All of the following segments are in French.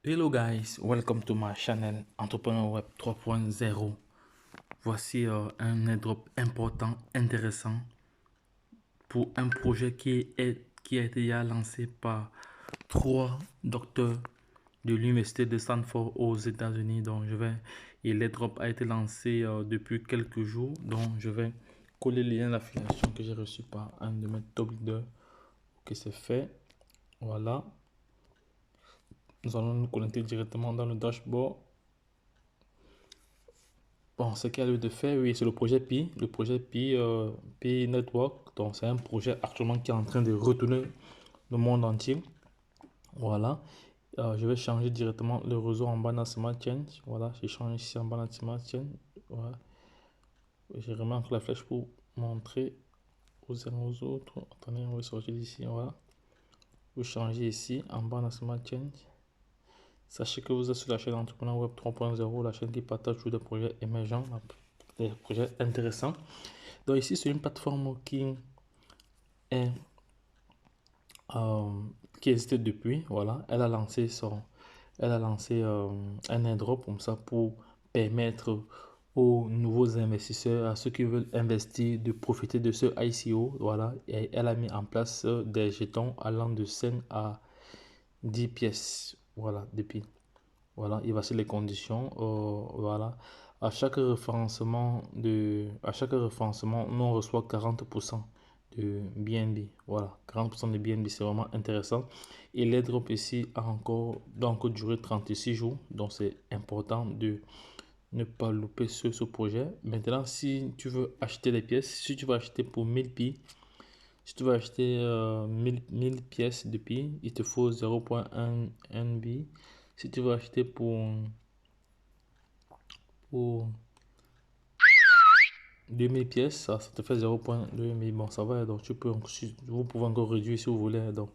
Hello guys, welcome to my channel Entrepreneur Web 3.0. Voici un airdrop important, intéressant pour un projet qui a été déjà lancé par trois docteurs de l'université de Stanford aux États-Unis. Et l'airdrop a été lancé depuis quelques jours. Donc je vais coller le lien d'affiliation que j'ai reçu par un de mes top leaders. Ok, c'est fait. Voilà. Nous allons nous connecter directement dans le dashboard. Bon, ce qu'il y a lieu de faire, oui, c'est le projet Pi, Pi Network. Donc, c'est un projet actuellement qui est en train de retourner le monde entier. Voilà. Je vais changer directement le réseau en bas dans Smart Chain. Voilà, je change ici en bas dans Smart Chain. Voilà. Je remets encore la flèche pour montrer aux autres. Attendez, on va sortir d'ici. Voilà. Vous changez ici en bas dans Smart Chain. Sachez que vous êtes sur la chaîne Entrepreneur Web 3.0, la chaîne qui partage tous les projets émergents, des projets intéressants. Donc ici, c'est une plateforme est, euh, qui existe depuis. Voilà, elle a lancé un airdrop comme ça pour permettre aux nouveaux investisseurs, à ceux qui veulent investir, de profiter de ce ICO. Voilà, et elle a mis en place des jetons allant de 5 à 10 pièces. Voilà, depuis. Voilà, et voici les conditions. Voilà, à chaque référencement, nous on reçoit 40% de BNB. Voilà, 40% de BNB, c'est vraiment intéressant. Et l'airdrop ici doit encore durer 36 jours. Donc c'est important de ne pas louper ce projet. Maintenant, si tu veux acheter les pièces, si tu veux acheter pour 1000 pi, si tu veux acheter 1000 pièces de pi, il te faut 0.1 NB. Si tu veux acheter pour 2000 pièces, ça te fait 0.2 mais bon, ça va. Donc, vous pouvez encore réduire si vous voulez. Donc,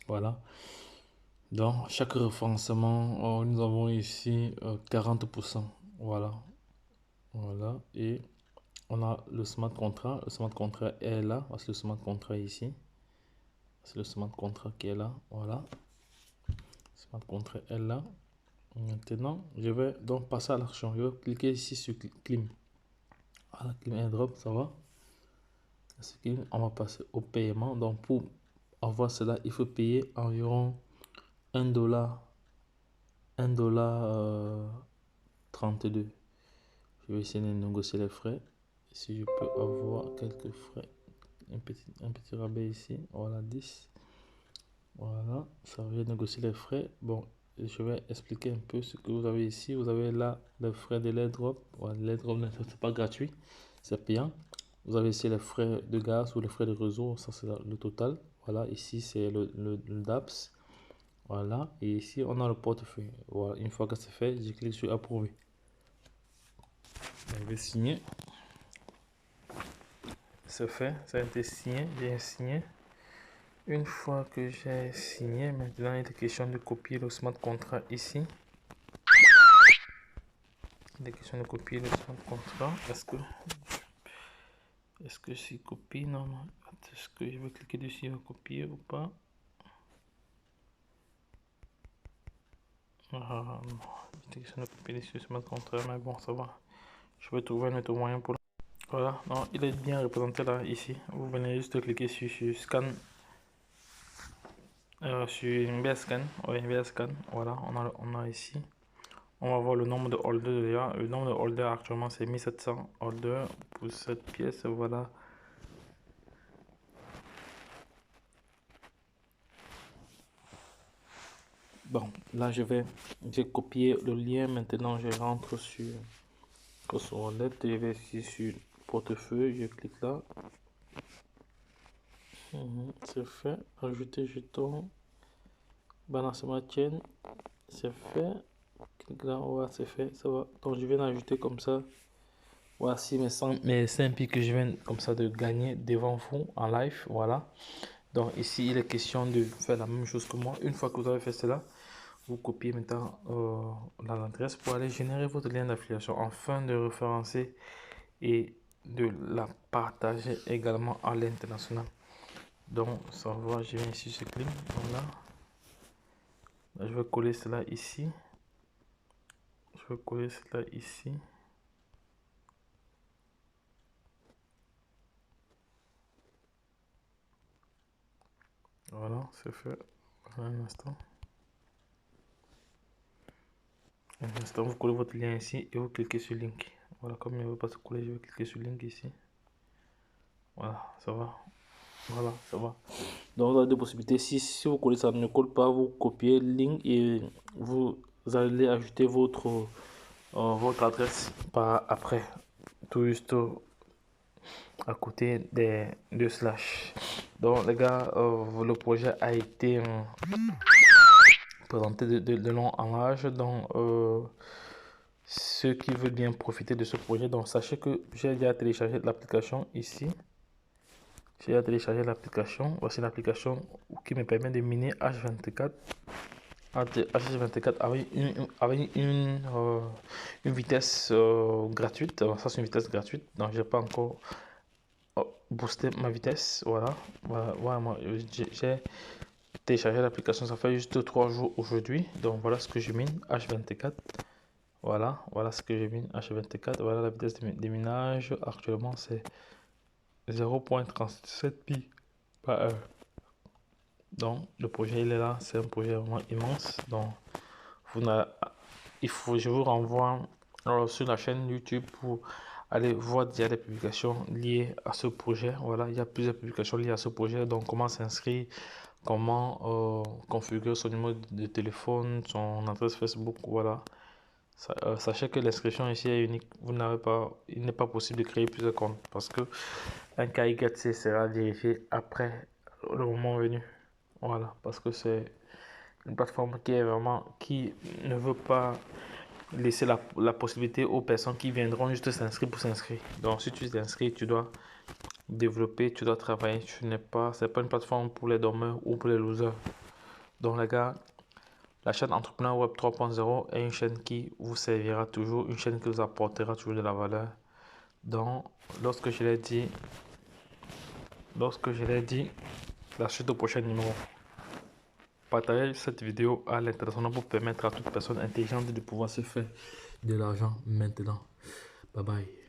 voilà. Dans chaque référencement, nous avons ici 40%. Voilà. Voilà. Et on a le smart contract. Le smart contract est là. C'est le smart contract ici. C'est le smart contract qui est là. Voilà. Le smart contract est là. Maintenant, je vais donc passer à l'action. Je vais cliquer ici sur Clim. Voilà, Clim Airdrop, ça va. On va passer au paiement. Donc, pour avoir cela, il faut payer environ 1 dollar 32. Je vais essayer de négocier les frais. Si je peux avoir quelques frais, un petit rabais ici. Voilà, 10. Voilà, ça va négocier les frais. Bon, je vais expliquer un peu ce que vous avez ici. Vous avez là les frais de l'airdrop. Voilà, l'airdrop n'est pas gratuit, c'est payant. Vous avez ici les frais de gaz ou les frais de réseau, ça c'est le total. Voilà, ici c'est le DAPS. Voilà, et ici on a le portefeuille. Voilà, une fois que c'est fait, je clique sur approuver. Je vais signer. C'est fait, ça a été signé, j'ai signé. Une fois que j'ai signé, maintenant il est question de copier le smart contract ici. Il est question de copier le smart contract. Est-ce que c'est copié? Non, non. Est-ce que je vais cliquer dessus, il va copier ou pas? Ah non, il est question de copier dessus le smart contract, mais bon, ça va. Je vais trouver un autre moyen pour. Voilà, non, il est bien représenté là, ici. Vous venez juste de cliquer sur scan, sur MBA scan. Oui, MBA scan. Voilà, on a ici. On va voir le nombre de holders déjà. Le nombre de holders actuellement c'est 1700 holders pour cette pièce. Voilà. Bon, là j'ai copié le lien. Maintenant je rentre sur Wallet. Je vais ici sur portefeuille. Je clique là. C'est fait. Ajouter jeton. Balancement chaîne. C'est fait. Clique là. Ouais, c'est fait. Ça va. Donc je viens d'ajouter comme ça. Voici mes 5 pics que je viens comme ça de gagner devant vous en live. Voilà. Donc ici, il est question de faire la même chose que moi. Une fois que vous avez fait cela, vous copiez maintenant l'adresse pour aller générer votre lien d'affiliation afin de référencer et de la partager également à l'international. Donc ça va, je viens ici sur Clim. Voilà. Là, je vais coller cela ici. Je vais coller cela ici. Voilà, c'est fait. Un instant. Un instant, vous collez votre lien ici et vous cliquez sur link. Voilà, comme il ne veut pas se coller, je vais cliquer sur link ici. Voilà, ça va. Voilà, ça va. Donc, vous avez deux possibilités. Si vous collez ça ne colle pas, vous copiez link et vous allez ajouter votre adresse par après. Tout juste à côté des deux slash. Donc, les gars, le projet a été présenté de long en large. Donc, ceux qui veulent bien profiter de ce projet, donc sachez que j'ai déjà téléchargé l'application ici. J'ai déjà téléchargé l'application. Voici l'application qui me permet de miner H24. H24 avec une vitesse gratuite. Ça, c'est une vitesse gratuite. Donc, j'ai pas encore boosté ma vitesse. Voilà. Voilà, moi, j'ai téléchargé l'application. Ça fait juste 3 jours aujourd'hui. Donc, voilà ce que je mine H24. Voilà, voilà ce que je mine H24. Voilà la vitesse de minage. Actuellement, c'est 0.37 pi par heure. Donc, le projet, il est là. C'est un projet vraiment immense. Donc, je vous renvoie sur la chaîne YouTube pour aller voir déjà les publications liées à ce projet. Voilà, il y a plusieurs publications liées à ce projet. Donc, comment s'inscrire, comment configurer son numéro de téléphone, son adresse Facebook. Voilà. Sachez que l'inscription ici est unique. Il n'est pas possible de créer plusieurs comptes parce que un KYC sera vérifié après le moment venu. Voilà, parce que c'est une plateforme qui ne veut pas laisser la possibilité aux personnes qui viendront juste s'inscrire pour s'inscrire. Donc, si tu t'inscris, tu dois développer, tu dois travailler. C'est pas une plateforme pour les dormeurs ou pour les losers. Donc, les gars, la chaîne Entrepreneur Web 3.0 est une chaîne qui vous servira toujours, une chaîne qui vous apportera toujours de la valeur. Donc, lorsque je l'ai dit, la suite au prochain numéro. Partagez cette vidéo à l'international pour permettre à toute personne intelligente de pouvoir se faire de l'argent maintenant. Bye bye.